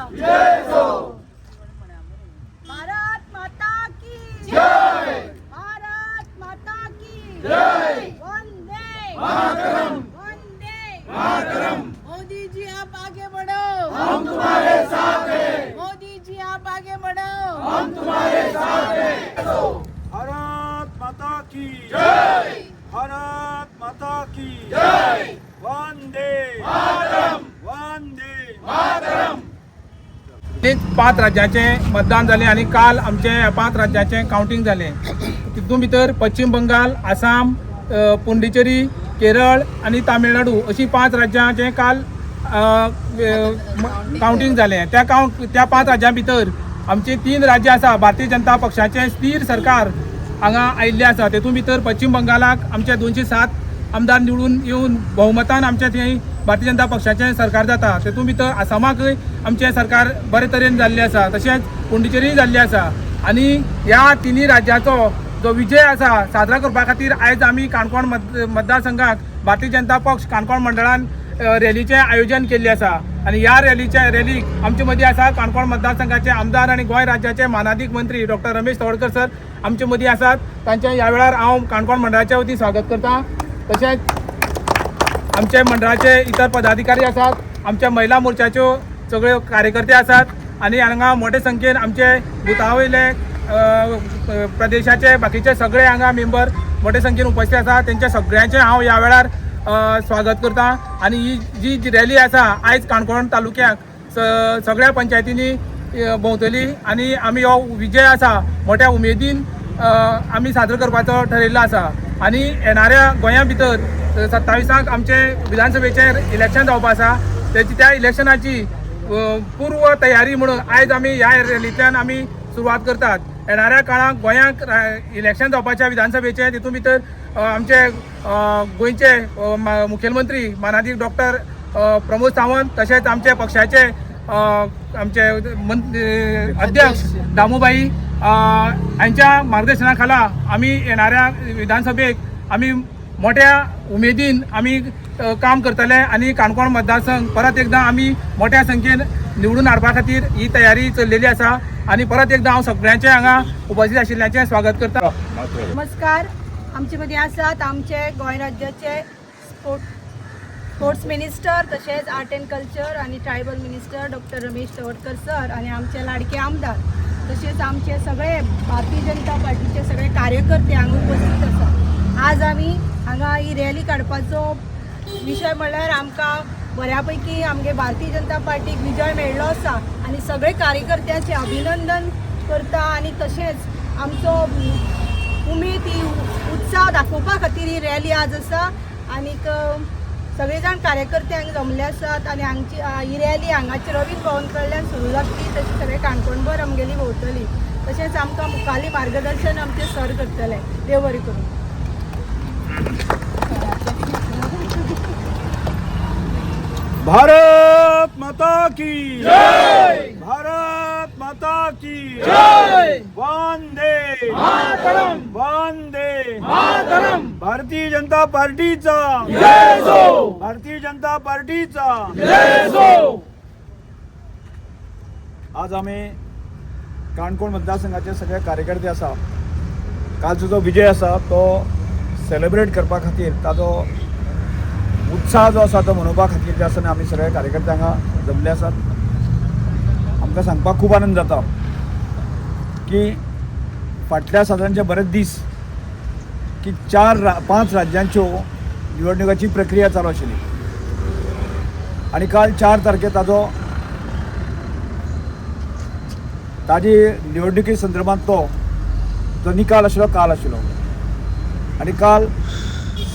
भारत माता की जय। भारत माता की जय। वंदे मातरम। वंदे मातरम। मोदी जी आप आगे बढ़ो, हम तुम्हारे साथ हैं। मोदी जी आप आगे बढ़ो, हम तुम्हारे साथ हैं। भारत माता की जय। भारत माता की जय। वंदे मातरम। वंदे मातरम। 5 राज्याचे मतदान झाले आणि काल आमचे 5 राज्याचे काउंटिंग झाले. तितून भितर पश्चिम बंगाल, आसाम, पुंडुचेरी, केरळ आणि तामिळनाडू अशी 5 राज्याचे काल काउंटिंग झाले. त्या 5 राज्यां भितर आमचे 3 राज्य आसा भारतीय जनता पक्षाचे स्थिर सरकार हांगा आयिल्ले आसा. तेतून भितर पश्चिम बंगालाक आमचे 207 आमदार निवडून येवन भोवमतान आमच्या थंय भारतीय जनता पक्षाचें सरकार जाता. तेतून भितर आसामाकय आमचें सरकार बरे तरेन जाल्लें आसा, तशेंच पुंडुचेरीय जाल्लें आसा. आनी ह्या तिनी राज्याचो जो विजय आसा साजरा करपा खातीर आयज आमी काणकोण मतदारसंघाक भारतीय जनता पक्ष काणकोण मंडळान रॅलीचें आयोजन केल्लें आसा. आनी ह्या रॅलीक आमचे मदीं आसा काणकोण मतदारसंघाचे आमदार आनी गोंय राज्याचे मानाधीक मंत्री डॉक्टर रमेश तवडकर सर आमचे मदीं आसात. तांचें ह्या वेळार हांव काणकोण मंडळाच्या वतीन स्वागत करता. तशेंच आमचे मंडळाचे इतर पदाधिकारी आसात, आमच्या महिला मोर्चाच्यो सगळ्यो कार्यकर्ते आसात आनी हांगा मोठे संख्येन आमचे बुथावयले प्रदेशाचे बाकीचे सगळे हांगा मेंबर मोठे संख्येन उपस्थित आसा. तेंच्या सगळ्यांचें हांव ह्या वेळार स्वागत करता. आनी ही जी रॅली आसा आयज काणकोण तालुक्याक सगळ्या पंचायतींनी भोंवतली आनी आमी हो विजय आसा मोठ्या उमेदीन आमी साजरो करपाचो ठरयिल्लो आसा. आनी येणाऱ्या गोंया भितर 27 आमचे विधानसभेचे इलेक्शन जावपा आसा. त्या इलेक्शनाची पूर्व तयारी म्हणून आयज आमी ह्या रॅलींतल्यान आमी सुरवात करतात. येणाऱ्या काळाक गोंयांक इलेक्शन जावपाच्या विधानसभेचे तितून भितर आमचे गोंयचे मुखेलमंत्री मानाधीक डॉक्टर प्रमोद सावंत तशेंच आमचे पक्षाचे आमचे अध्यक्ष दामोबाई हांच्या मार्गदर्शना खाला आमी येणाऱ्या विधानसभेक आमी मोठ्या उमेदीन आमी काम करतले आनी काणकोण मतदारसंघ परत एकदां आमी मोठ्या संख्येन निवडून हाडपा खातीर ही तयारी चल्लेली आसा. आनी परत एकदां हांव सगळ्यांचे हांगा उपस्थित आशिल्ल्यांचें स्वागत करता. नमस्कार. आमचे मदीं आसात आमचे गोंय राज्याचे स्पोर्ट्स मिनिस्टर तशेंच आर्ट एंड कल्चर आनी tribal minister doctor Ramesh Tawadkar sir आनी आमचे लाडके आमदार तशेंच आमचे सगळे भारतीय जनता पार्टीचे सगळे कार्यकर्ते हांगा उपस्थित आसात. आज आमी हांगा ही रॅली काडपाचो विशय म्हणल्यार आमकां बऱ्या पैकी आमगे भारतीय जनता पार्टीक विजय मेळ्ळो आसा आनी सगळे कार्यकर्त्यांचे अभिनंदन करता. आनी तशेंच आमचो उमेद ही उत्साह दाखोवपा खातीर ही रॅली आज आसा. आनीक सगळे जाण कार्यकर्ते हांगा जमले आसात आनी हांगची ही रॅली हांगाचे रवींद्र भवन कडल्यान सुरू जातली. तशें सगळे काणकोणभर आमगेली भोंवतली. तशेंच आमकां मुखाल्ली मार्गदर्शन आमचे सर करतले. देव बरें करूं. भारत माता की जय। भारत माता की जय। वंदे मातरम। वंदे मातरम। भारतीय जनता पार्टीचा जय हो। भारतीय जनता पार्टीचा जय हो। आज आम्ही काणकोण मतदारसंघाचे सगळे कार्यकर्ते आसा कालचो जो विजय आसा तो सेलिब्रेट करपा खातीर ताजो उत्साह जो आसा तो मनोवपा खातीर जे आसा आमी सगळे कार्यकर्ते हांगा जमले आसात. आमकां सांगपाक खूब आनंद जाता की फाटल्या सादारणचे बरेच दीस की 5 राज्यांच्यो निवडणुकाची प्रक्रिया चालू आशिल्ली आनी काल 4 तारखेर ताजी निवडणुकी संदर्भांतलो जो निकाल आशिल्लो काल आशिल्लो. आनी काल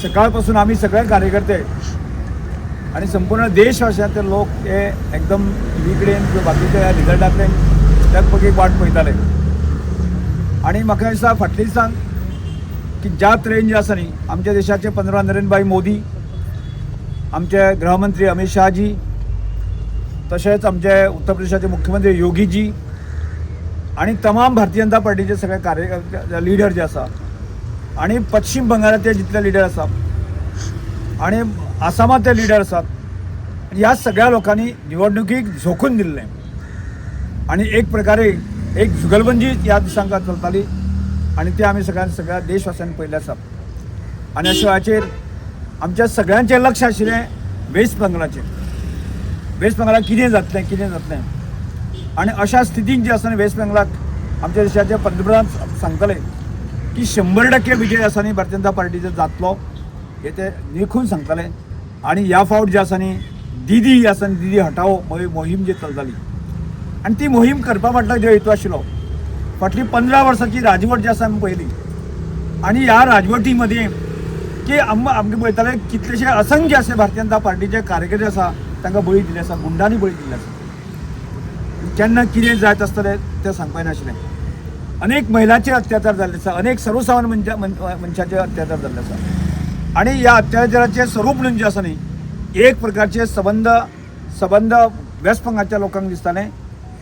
सकाळ पासून आमी सगळे कार्यकर्ते आनी संपूर्ण देशवासियांतले लोक हे एकदम टीव्ही कडेन किंवा बाकीच्या रिजल्टांतले त्याच एक वाट पळयताले. आनी म्हाका दिसता फाटल्या दिसांक की ज्या तरेन जे आसा न्ही आमच्या देशाचे पंतप्रधान नरेंद्र भाई मोदी, आमचे गृहमंत्री अमित शाहजी, तशेंच आमचे उत्तर प्रदेशाचे मुख्यमंत्री योगीजी आनी तमाम भारतीय जनता पार्टीचे सगळे कार्यकर्ते लिडर जे आसा आनी पश्चिम बंगालाचे जितले लिडर आसात आनी आसामांतले लिडर आसात ह्या सगळ्या लोकांनी निवडणुकीक झोकून दिल्लें. आणि एक प्रकारे एक जुगलबंदी ह्या दिसांक चलताली आणि ते आमी सगळ्या देशवासियांनी पळयल्ले आसा. आनी अशे वेळाचेर आमच्या सगळ्यांचें लक्ष आशिल्लें वेस्ट बेंगॉलाचेर. वेस्ट बेंगॉलाक कितें जातलें आनी अशा स्थितीन जे आसा न्ही वेस्ट बेंगॉलाक आमच्या देशाचे पंतप्रधान सांगतले की 100% विजय आसा न्ही भारतीय जनता पार्टीचो जातलो हे ते निखून सांगतले. आनी ह्या फावट जे आसा न्ही दीदी आसा न्ही दीदी हटाओ मोहीम जी चलताली आनी ती मोहीम करपा फाटलो जो हेतू आशिल्लो फाटली 15 वर्सांची राजवट जी आसा आमी पळयली आनी ह्या राजवटी मध्ये की आमकां पळयताले कितलेशे असंख्य असे भारतीय जनता पार्टीचे कार्यकर्ते आसा तांकां बळी दिले आसा, गुंडांनी बळी दिले आसा. केन्ना कितें जायत आसतलें तें सांगपाक नाशिल्लें. अनेक महिलांचे अत्याचार जाल्ले आसा, अनेक सर्वसामान्य मनशाचे अत्याचार जाल्ले आसा आनी ह्या अत्याचाराचें स्वरूप म्हणून जे आसा न्ही एक प्रकारचे सबंद वेस्ट बेंगॉलच्या लोकांक दिसतालें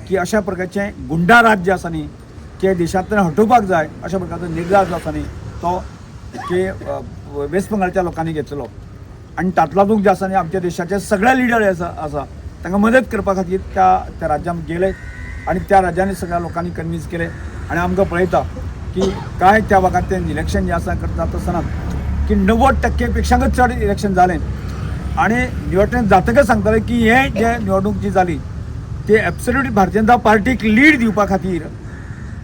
की अशा प्रकारचे गुंडा राज जे आसा न्ही की देशांतल्यान हटोवपाक जाय अशा प्रकारचो निर्धार जो आसा न्ही तो की वेस्ट बेंगॉलच्या लोकांनी घेतलो. आनी तातूंत जे आसा न्ही आमच्या देशाचे सगळे लिडर आसा तांकां मदत करपा खातीर त्या राज्यांत गेले आनी त्या राज्यांनी सगळ्या लोकांनी कन्विन्स केले. आनी आमकां पळयता की काय त्या भागात ते इलेक्शन जे आसा करता आसतना की 90% पेक्षा चड इलेक्शन जालें आनी निवडणूक जातकच सांगताले की हे जे निवडणूक जी जाली ते एब्सोल्यूट भारतीय जनता पार्टीक लीड दिवपा खातीर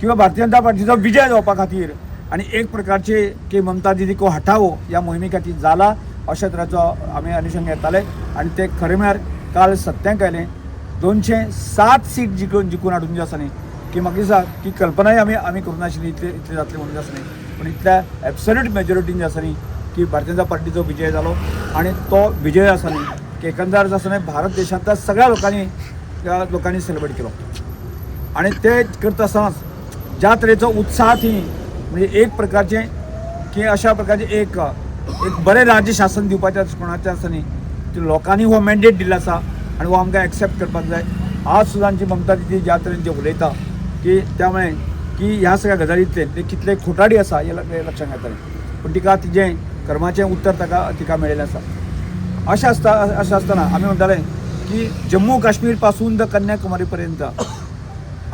किंवा भारतीय जनता पार्टीचो विजय जावपा खातीर आनी एक प्रकारचे की ममता दीदी को हटाओ ह्या मोहिमे खातीर जाला अशा तरेचो आमी अनुशंग येताले. आनी ते खरें म्हळ्यार काल सत्यांक आयलें 207 सीट जिखून हाडून जे आसा न्ही की म्हाका दिसता की कल्पनाय आमी करूं नाशिल्ली इतले जातले म्हणून आसा न्ही पूण इतल्या एब्सोल्यूट मेजॉरिटीन जे आसा न्ही की भारतीय जनता पार्टीचो विजय जालो आनी तो विजय आसा न्ही की एकंदर आसा न्ही भारत देशांतल्या सगळ्या लोकांनी सेलिब्रेट केलो. आनी ते करता आसतनाच ज्या तरेचो उत्साह थी म्हणजे एक प्रकारचे की अशा प्रकारचे एक बरें राज्य शासन दिवपाचें कोणाचें आसा न्ही ते लोकांनी हो मॅन्डेट दिल्लो आसा आनी हो आमकां एक्सेप्ट करपाक जाय. आज सुद्दां जी ममता दीदी ज्या तरेन जे उलयता की त्यामुळे की ह्या सगळ्या गजालींतले ते कितले खोटाडी आसा हे लक्षांत येतलें पूण तिका तिजें कर्माचें उत्तर तिका मेळिल्लें आसा. अशें आसतना आमी म्हणटाले की जम्मू काश्मीर पासून तर कन्याकुमारी पर्यंत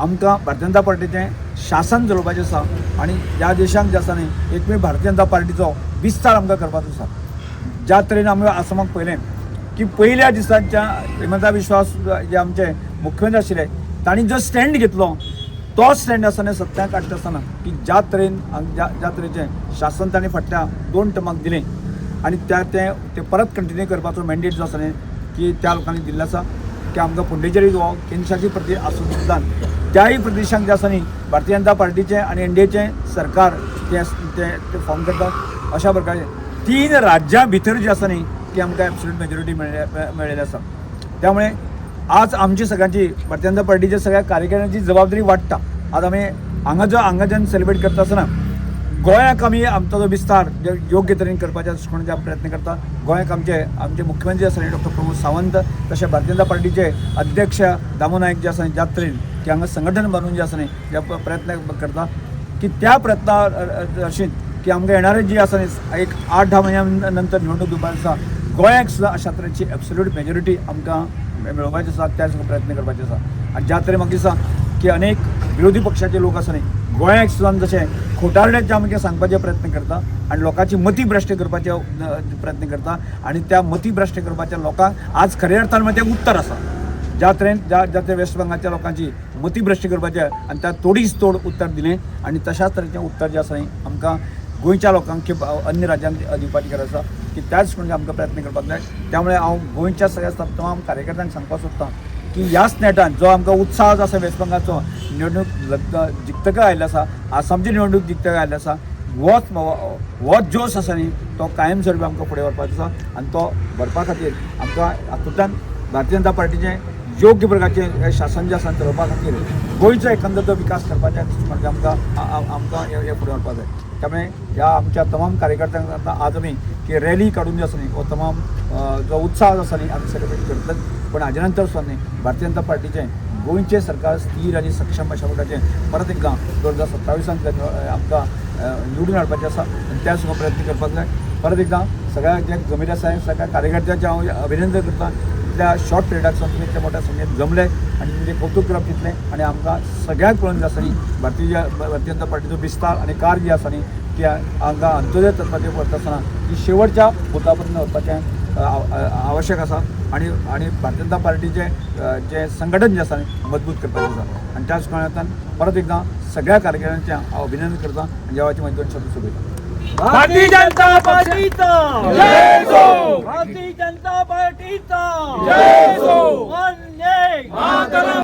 आमकां भारतीय जनता पार्टीचें शासन चलोवपाचें आसा आनी ह्या देशांत जे आसा न्ही एकमेव भारतीय जनता पार्टीचो विस्तार आमकां करपाचो आसा. ज्या तरेन आमी आसामाक पळयलें की पयल्या दिसाच्या हिमंता विश्वास जे आमचे मुख्यमंत्री आशिल्ले तांणी जो स्टँड घेतलो तो स्टँड आसा न्ही सत्याक काडटा आसतना की ज्या तरेचें शासन तांणी फाटल्या 2 टर्माक दिलें आनी ते परत कंटिन्यू करपाचो मॅन्डेट जो आसा न्ही की त्या लोकांनी दिल्लो आसा की आमकां पुंडेचेरी जो केंद्रशासीत प्रदेश आसूं सुद्दां त्याय प्रदेशांक जे आसा न्ही भारतीय जनता पार्टीचें आनी एनडीएचें सरकार ते फॉर्म करता. अशा प्रकारे 3 राज्यां भितर जे आसा न्ही ती आमकां एब्सोल्यूट मेजॉरिटी मेळिल्ली आसा. त्यामुळे आज आमची सगळ्यांची भारतीय जनता पार्टीच्या सगळ्या कार्यकर्त्यांची जबाबदारी वाडटा. आज आमी हांगाच्यान सेलिब्रेट करता आसतना गोंयाक आमी आमचो जो विस्तार योग्य तरेन करपाचे प्रयत्न करता. गोंयाक आमचे मुख्यमंत्री आसा डॉक्टर प्रमोद सावंत तशें भारतीय जनता पार्टीचे अध्यक्ष दामू नायक जे आसा ज्या तरेन की हांगा संघटन बांदून जे आसा न्ही जे प्रयत्न करता की त्या प्रयत्ना अशें की आमकां येणारे जी आसा न्ही एक 8-10 म्हयन्या नंतर निवडणूक दिवपाची आसा गोंयाक सुद्दां अशा तरेची एब्सोल्यूट मेजॉरिटी आमकां मेळोवपाची आसा त्या प्रयत्न करपाचे आसा. आनी ज्या तरेन म्हाका दिसता की अनेक विरोधी पक्षाचे लोक आसा न्ही गोंयाक सुद्दां जशें खोटारड्याचे आमकां सांगपाचे प्रयत्न करता आनी लोकांची मती भ्रश्ट करपाचे प्रयत्न करता आनी त्या मती भ्रश्ट करपाच्या लोकांक आज खऱ्या अर्थान तें उत्तर आसा. ज्या तरेन ज्या वेस्ट बेंगॉलच्या लोकांची मती भ्रश्ट करपाचें आनी त्या तोडीस तोड उत्तर दिलें आनी तशाच तरेचें उत्तर जें आसा न्ही आमकां गोंयच्या लोकांक अन्य राज्यांक दिवपाची गरज आसा की त्याच म्हणजे आमकां प्रयत्न करपाक जाय. त्यामुळे हांव गोंयच्या सगळ्या तमाम कार्यकर्त्यांक सांगपाक सोदतां की ह्याच नेटान जो आमकां उत्साह जो आसा वेस्ट बेंगॉलचो निवडणूक जिखतका आयिल्लो आसा आसामची निवडणूक जिखतका आयिल्लो आसा होच जोश आसा न्ही तो कायम स्वरूपी आमकां फुडें व्हरपाचो आसा आनी तो व्हरपा खातीर आमकां हातूंतल्यान भारतीय जनता पार्टीचें योग्य प्रकारचें शासन जें आसा चलोवपा खातीर गोंयचो एकंदर जो विकास करपाच्या म्हणजे आमकां हे फुडें व्हरपाक जाय. त्यामुळे ह्या आमच्या तमाम कार्यकर्त्यांक आतां आज आमी की रॅली काडून जे आसा न्ही हो तमाम जो उत्साह जो आसा न्ही आमी सेलिब्रेट करतले. पण हाजे नंतर सुद्दां न्ही भारतीय जनता पार्टीचें गोंयचें सरकार स्थिर आनी सक्षम अशा प्रकारचें परत एकदां 2027 आमकां निवडून हाडपाचें आसा आनी त्या सुद्दां प्रयत्न करपाक जाय. परत एकदां सगळ्या जे जमीर आसा सगळ्या कार्यकर्त्यांचें हांव अभिनंदन करतां इतल्या शॉर्ट पिरियडाक सावन तुमी इतल्या मोठ्या संख्येन जमले आनी तुमचें कौतुक करप तितलें आनी आमकां सगळ्यांक कळून जे आसा न्ही भारतीय जनता पार्टीचो विस्तार आनी कार्य जी आसा न्ही ती हांकां अंत्योदय तत्वाचेर करता आसतना ती शेवटच्या बुथा पर्यंत वचपाचें आवश्यक आसा आनी भारतीय जनता पार्टीचें जें संघटन जें आसा न्ही मजबूत करपाचें आसा आनी त्याच कारणांतल्यान परत एकदां सगळ्या कार्यकर्त्यांचें हांव अभिनंदन करता आनी देवाची म्हजी दोन शब्द सोबयता. भारतीय जनता पार्टीचा जय जो. भारतीय जनता पार्टीचा जय जो. वंदे मातरम.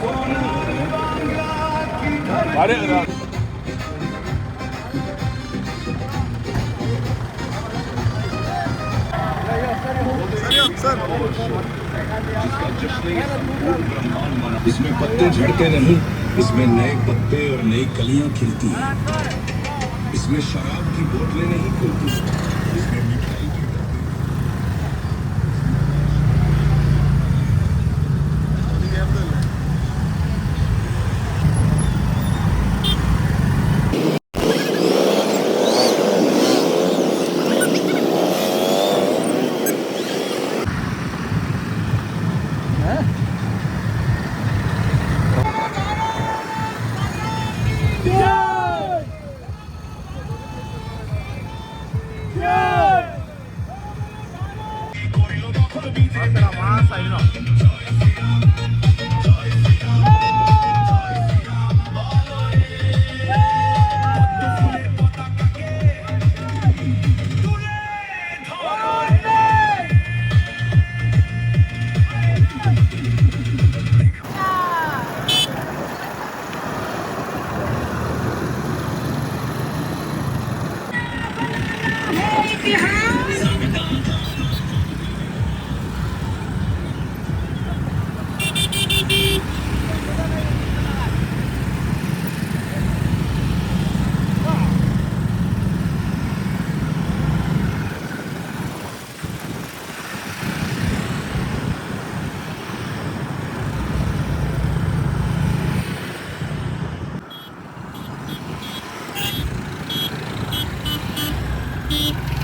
इसमें पत्ते झड़ते नहीं, इसमें नए पत्ते और नई कलियां खिलती हैं. इसमें शराब की बोतलें नहीं खुलती, इसमें मिठाई की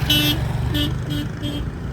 Beep, beep, beep, beep.